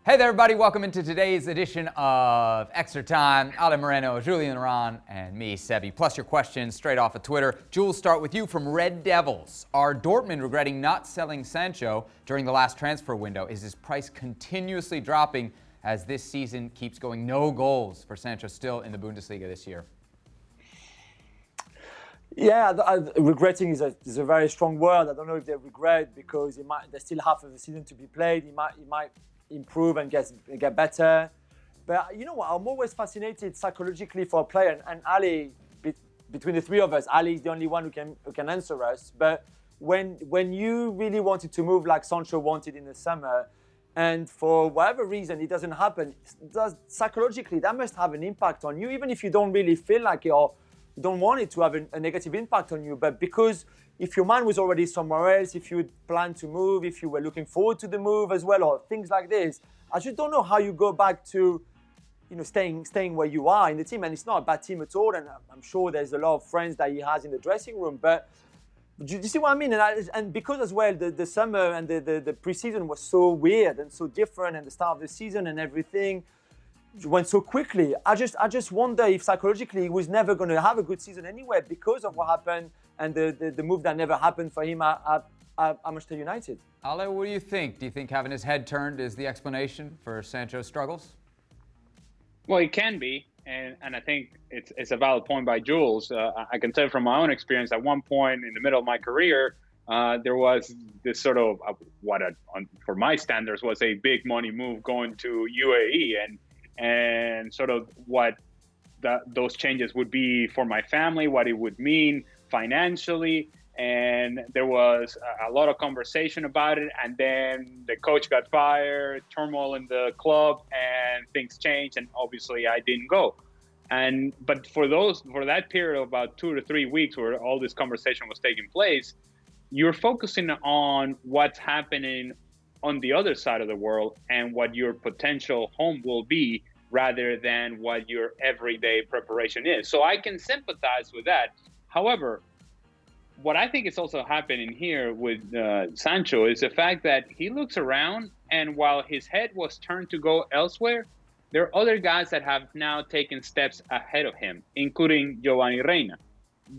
Hey there, everybody. Welcome into today's edition of Extra Time. Ale, Moreno, Julien, and me, Sebi. Plus your questions straight off of Twitter. Jules, start with you from Red Devils. Are Dortmund regretting not selling Sancho during the last transfer window? Is his price continuously dropping as this season keeps going? No goals for Sancho still in the Bundesliga this year. Yeah, regretting is a very strong word. I don't know if they regret because there's still half of the season to be played. He might improve and get better. But you know what? I'm always fascinated psychologically for a player. And Ali, between the three of us, Ali is the only one who can answer us. But when you really wanted to move like Sancho wanted in the summer, and for whatever reason it doesn't happen, psychologically that must have an impact on you, even if you don't really feel like it or you don't want it to have a negative impact on you. But because if your mind was already somewhere else, if you had planned to move, if you were looking forward to the move as well, or things like this, I just don't know how you go back to, staying where you are in the team. And it's not a bad team at all. And I'm sure there's a lot of friends that he has in the dressing room. But do you see what I mean? And because as well, the summer and the preseason was so weird and so different, and the start of the season and everything went so quickly. I just wonder if psychologically he was never going to have a good season anyway because of what happened and the move that never happened for him at Manchester United. Ale, what do you think? Do you think having his head turned is the explanation for Sancho's struggles? Well, it can be, and I think it's a valid point by Jules. I can tell from my own experience, at one point in the middle of my career, there was this sort of, for my standards, was a big money move going to UAE, and sort of what those changes would be for my family, what it would mean financially. And there was a lot of conversation about it. And then the coach got fired, turmoil in the club, and things changed. And obviously I didn't go. But for that period of about 2 to 3 weeks where all this conversation was taking place, you're focusing on what's happening on the other side of the world and what your potential home will be rather than what your everyday preparation is. So I can sympathize with that. However, what I think is also happening here with Sancho is the fact that he looks around, and while his head was turned to go elsewhere, there are other guys that have now taken steps ahead of him, including Giovanni Reina.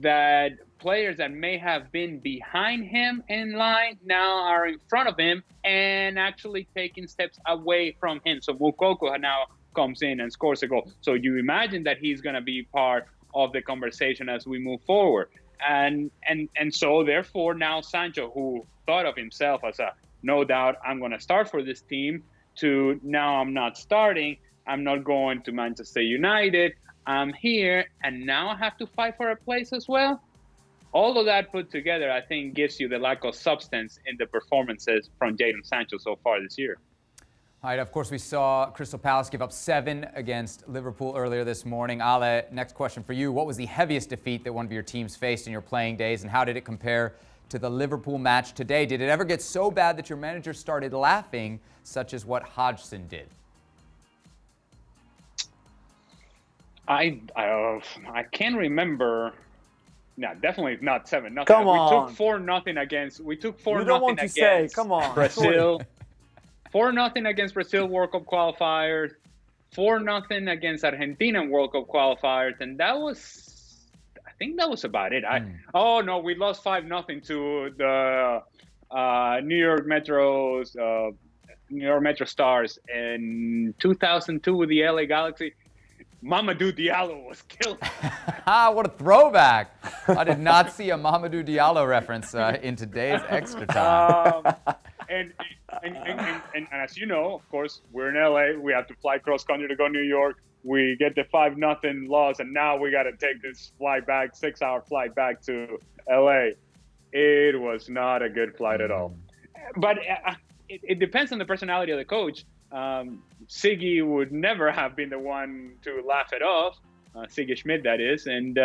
That players that may have been behind him in line now are in front of him and actually taking steps away from him. So Moukoko now comes in and scores a goal. So you imagine that he's going to be part of the conversation as we move forward. And so therefore now Sancho, who thought of himself as no doubt I'm going to start for this team, to now I'm not starting, I'm not going to Manchester United, I'm here, and now I have to fight for a place as well. All of that put together, I think, gives you the lack of substance in the performances from Jadon Sancho so far this year. All right, of course, we saw Crystal Palace give up 7 against Liverpool earlier this morning. Ale, next question for you. What was the heaviest defeat that one of your teams faced in your playing days, and how did it compare to the Liverpool match today? Did it ever get so bad that your manager started laughing, such as what Hodgson did? I can't remember. No, definitely not 7-0. Come on. We took 4-0 against. We took 4-0 You don't want to say. Come on. Brazil. 4-0 against Brazil World Cup qualifiers. 4-0 against Argentina World Cup qualifiers, and I think that was about it. Oh no, we lost 5-0 to the New York Metro Stars in 2002 with the LA Galaxy. Mamadou Diallo was killed. What a throwback. I did not see a Mamadou Diallo reference in today's Extra Time. And as you know, of course, we're in LA. We have to fly cross country to go to New York. We get the 5-0 loss, and now we got to take this flight back, 6-hour flight back to LA. It was not a good flight at all. But it depends on the personality of the coach. Siggy would never have been the one to laugh it off, Siggy Schmidt, that is, and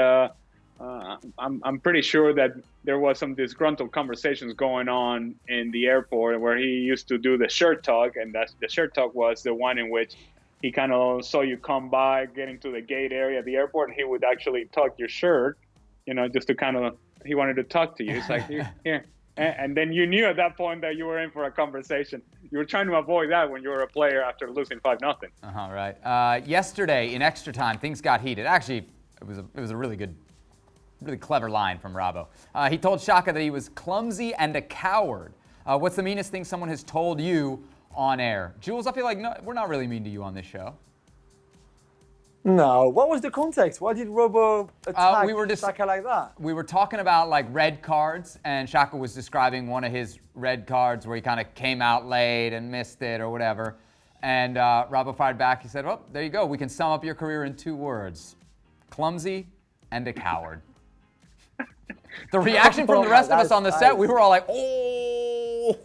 I'm pretty sure that there was some disgruntled conversations going on in the airport where he used to do the shirt talk, and the shirt talk was the one in which he kind of saw you come by getting to the gate area of the airport, and he would actually tuck your shirt, just to kind of, he wanted to talk to you. It's like, here, And then you knew at that point that you were in for a conversation. You were trying to avoid that when you were a player after losing 5-0. Right. Yesterday in extra time, things got heated. Actually, it was a really clever line from Robbo. He told Xhaka that he was clumsy and a coward. What's the meanest thing someone has told you on air? Jules, I feel like we're not really mean to you on this show. No. What was the context? Why did Robbo attack Xhaka like that? We were talking about like red cards, and Xhaka was describing one of his red cards where he kind of came out late and missed it or whatever. And Robbo fired back. He said, well, there you go. We can sum up your career in 2 words. Clumsy and a coward. The reaction from the rest of us on the set, we were all like, oh.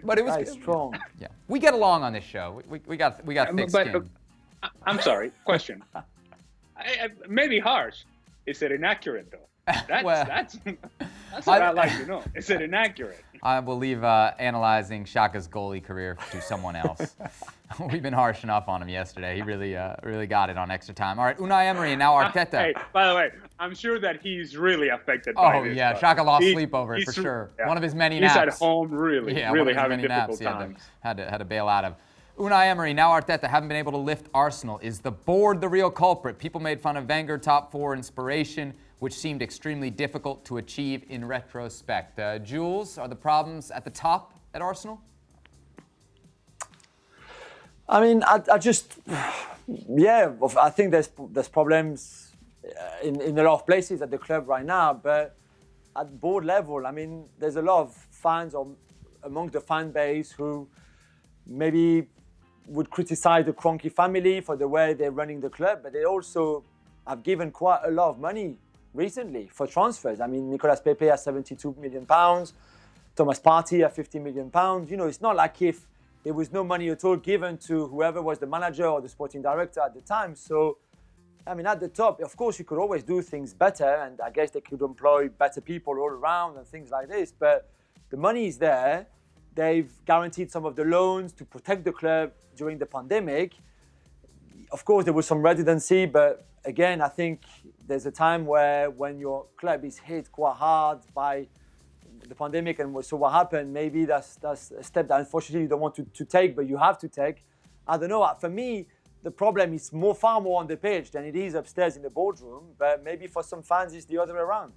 But it was strong. Yeah. We get along on this show. We got thick skin. I'm sorry. Question. Maybe harsh. Is it inaccurate though? That's what I like to know. Is it inaccurate? I will leave analyzing Xhaka's goalie career to someone else. We've been harsh enough on him yesterday. He really got it on extra time. All right, Unai Emery and now Arteta. Hey, by the way, I'm sure that he's really affected by this. Oh yeah, Xhaka lost sleep over it for sure. Yeah. One of his many naps. He's at home really having difficult times. Had to bail out of. Unai Emery, now Arteta, haven't been able to lift Arsenal. Is the board the real culprit? People made fun of Wenger top 4 inspiration, which seemed extremely difficult to achieve in retrospect. Jules, are the problems at the top at Arsenal? I mean, I think there's problems in a lot of places at the club right now, but at board level, I mean, there's a lot of fans among the fan base who maybe would criticize the Kroenke family for the way they're running the club, but they also have given quite a lot of money recently for transfers. I mean, Nicolas Pepe has £72 million, Thomas Partey has £50 million. You know, it's not like if there was no money at all given to whoever was the manager or the sporting director at the time. So, I mean, at the top, of course, you could always do things better, and I guess they could employ better people all around and things like this, but the money is there. They've guaranteed some of the loans to protect the club during the pandemic. Of course, there was some redundancy, but again, I think there's a time where when your club is hit quite hard by the pandemic and so what happened, maybe that's a step that unfortunately you don't want to take, but you have to take. I don't know. For me, the problem is far more on the pitch than it is upstairs in the boardroom, but maybe for some fans, it's the other way around.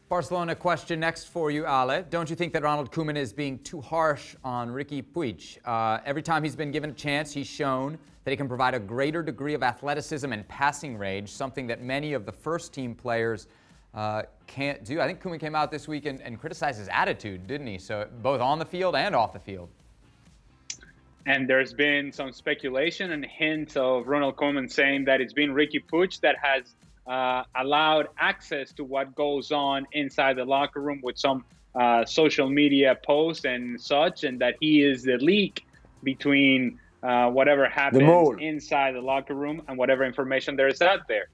Barcelona question next for you, Ale. Don't you think that Ronald Koeman is being too harsh on Riqui Puig? Every time he's been given a chance, he's shown that he can provide a greater degree of athleticism and passing range, something that many of the first-team players can't do. I think Koeman came out this week and criticized his attitude, didn't he? So both on the field and off the field. And there's been some speculation and hints of Ronald Koeman saying that it's been Riqui Puig that has allowed access to what goes on inside the locker room with some social media posts and such, and that he is the leak between whatever happens inside the locker room and whatever information there is out there.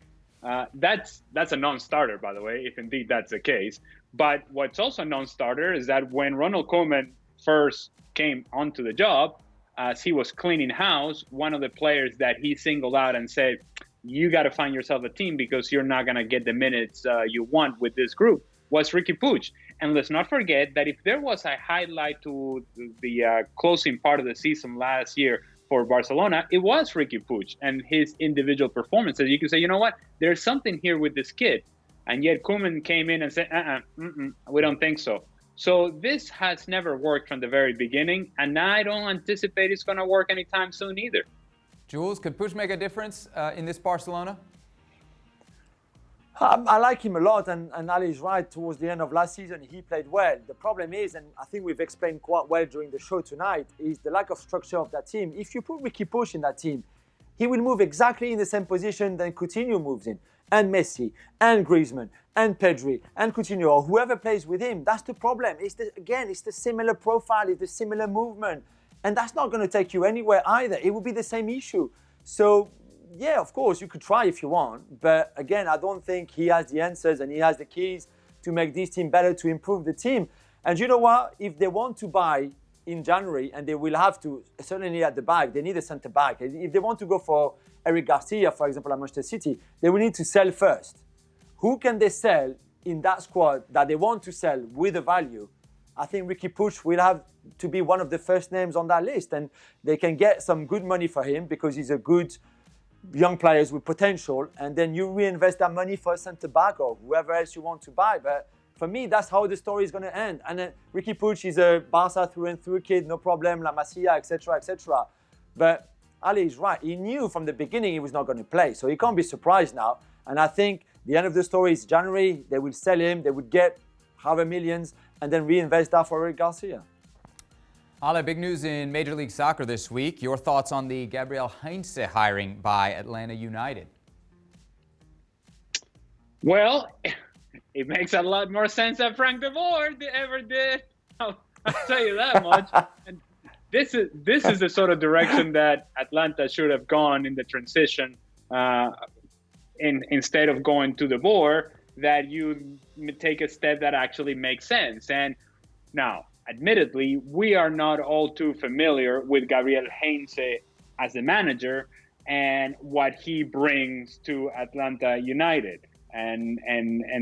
That's a non-starter, by the way, if indeed that's the case. But what's also a non-starter is that when Ronald Koeman first came onto the job, as he was cleaning house, one of the players that he singled out and said, you got to find yourself a team because you're not going to get the minutes you want with this group, was Riqui Puig. And let's not forget that if there was a highlight to the closing part of the season last year for Barcelona, it was Riqui Puig and his individual performances. You can say, you know what, there's something here with this kid. And yet Koeman came in and said, we don't think so. So this has never worked from the very beginning, and I don't anticipate it's going to work anytime soon either. Jules, could Puig make a difference in this Barcelona? I like him a lot, and Ali is right. Towards the end of last season, he played well. The problem is, and I think we've explained quite well during the show tonight, is the lack of structure of that team. If you put Riqui Puig in that team, he will move exactly in the same position that Coutinho moves in, and Messi, and Griezmann, and Pedri, and Coutinho, or whoever plays with him. That's the problem. It's the similar profile, it's the similar movement. And that's not going to take you anywhere either. It will be the same issue. So, yeah, of course, you could try if you want. But again, I don't think he has the answers and he has the keys to make this team better, to improve the team. And you know what? If they want to buy in January, and they will have to, certainly at the back, they need a centre back. If they want to go for Eric Garcia, for example, at Manchester City, they will need to sell first. Who can they sell in that squad that they want to sell with a value, I think Riqui Puig will have to be one of the first names on that list, and they can get some good money for him because he's a good young player with potential, and then you reinvest that money for a centre-back or whoever else you want to buy. But for me, that's how the story is going to end. And Riqui Puig is a Barca through and through kid, no problem, La Masia, etc., etc. But Ali is right. He knew from the beginning he was not going to play, so he can't be surprised now. And I think the end of the story is January. They will sell him. They would get however millions and then reinvest that for Eric Garcia. Ale, big news in Major League Soccer this week. Your thoughts on the Gabriel Heinze hiring by Atlanta United? Well, it makes a lot more sense than Frank de Boer ever did. I'll tell you that much. And this is the sort of direction that Atlanta should have gone in the transition. Instead of going to de Boer, that you take a step that actually makes sense. And now, admittedly, we are not all too familiar with Gabriel Heinze as the manager and what he brings to Atlanta United. And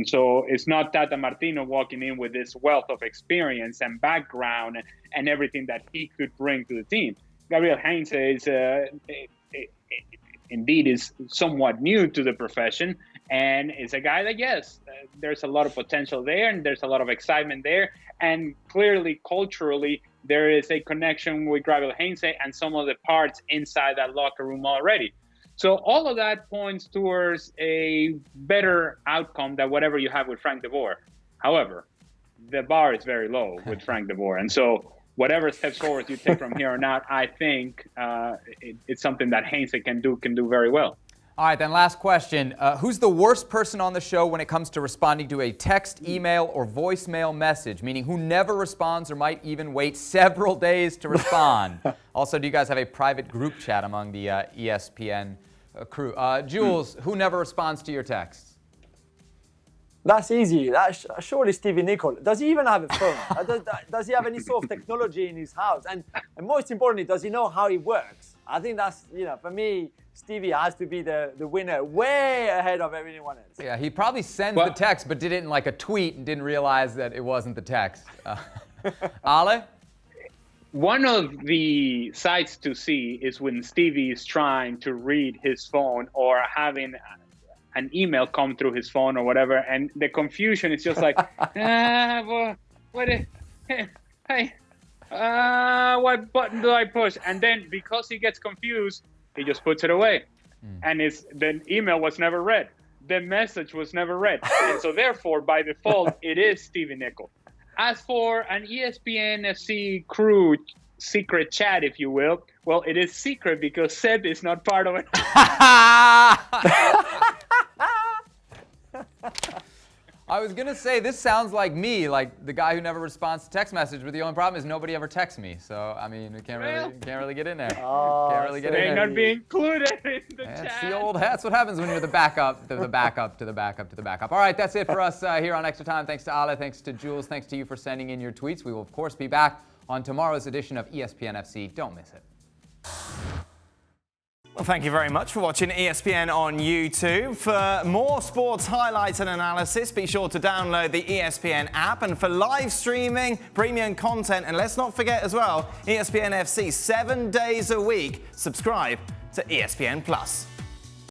so it's not Tata Martino walking in with this wealth of experience and background and everything that he could bring to the team. Gabriel Heinze is indeed is somewhat new to the profession, and is a guy that, yes, there's a lot of potential there and there's a lot of excitement there. And clearly, culturally, there is a connection with Gabriel Heinze and some of the parts inside that locker room already. So all of that points towards a better outcome than whatever you have with Frank de Boer. However, the bar is very low with Frank de Boer. And so whatever steps forward you take from here on out, I think it's something that Heinze can do very well. All right, then last question. Who's the worst person on the show when it comes to responding to a text, email, or voicemail message? Meaning who never responds or might even wait several days to respond. Also, do you guys have a private group chat among the ESPN crew? Jules, who never responds to your texts? That's easy. That's surely Stevie Nicol. Does he even have a phone? Does he have any sort of technology in his house? And most importantly, does he know how it works? I think that's, for me, Stevie has to be the winner, way ahead of everyone else. Yeah, he probably sends the text, but did it in like a tweet and didn't realize that it wasn't the text. Ale? One of the sights to see is when Stevie is trying to read his phone or having an email come through his phone or whatever, and the confusion is just like, what button do I push? And then because he gets confused, he just puts it away. And the email was never read. The message was never read. And so therefore, by default, it is Stevie Nicol. As for an ESPN FC crew secret chat, if you will, well, it is secret because Seb is not part of it. I was going to say, this sounds like me, like the guy who never responds to text message, but the only problem is nobody ever texts me. So, I mean, we can't really get in there. Can't really get in there. Not be included in the chat. That's what happens when you're the backup, to the backup, to the backup, to the backup. All right, that's it for us here on Extra Time. Thanks to Ale, thanks to Jules, thanks to you for sending in your tweets. We will, of course, be back on tomorrow's edition of ESPN FC. Don't miss it. Well, thank you very much for watching ESPN on YouTube. For more sports highlights and analysis, be sure to download the ESPN app. And for live streaming, premium content, and let's not forget as well, ESPN FC 7 days a week, subscribe to ESPN+.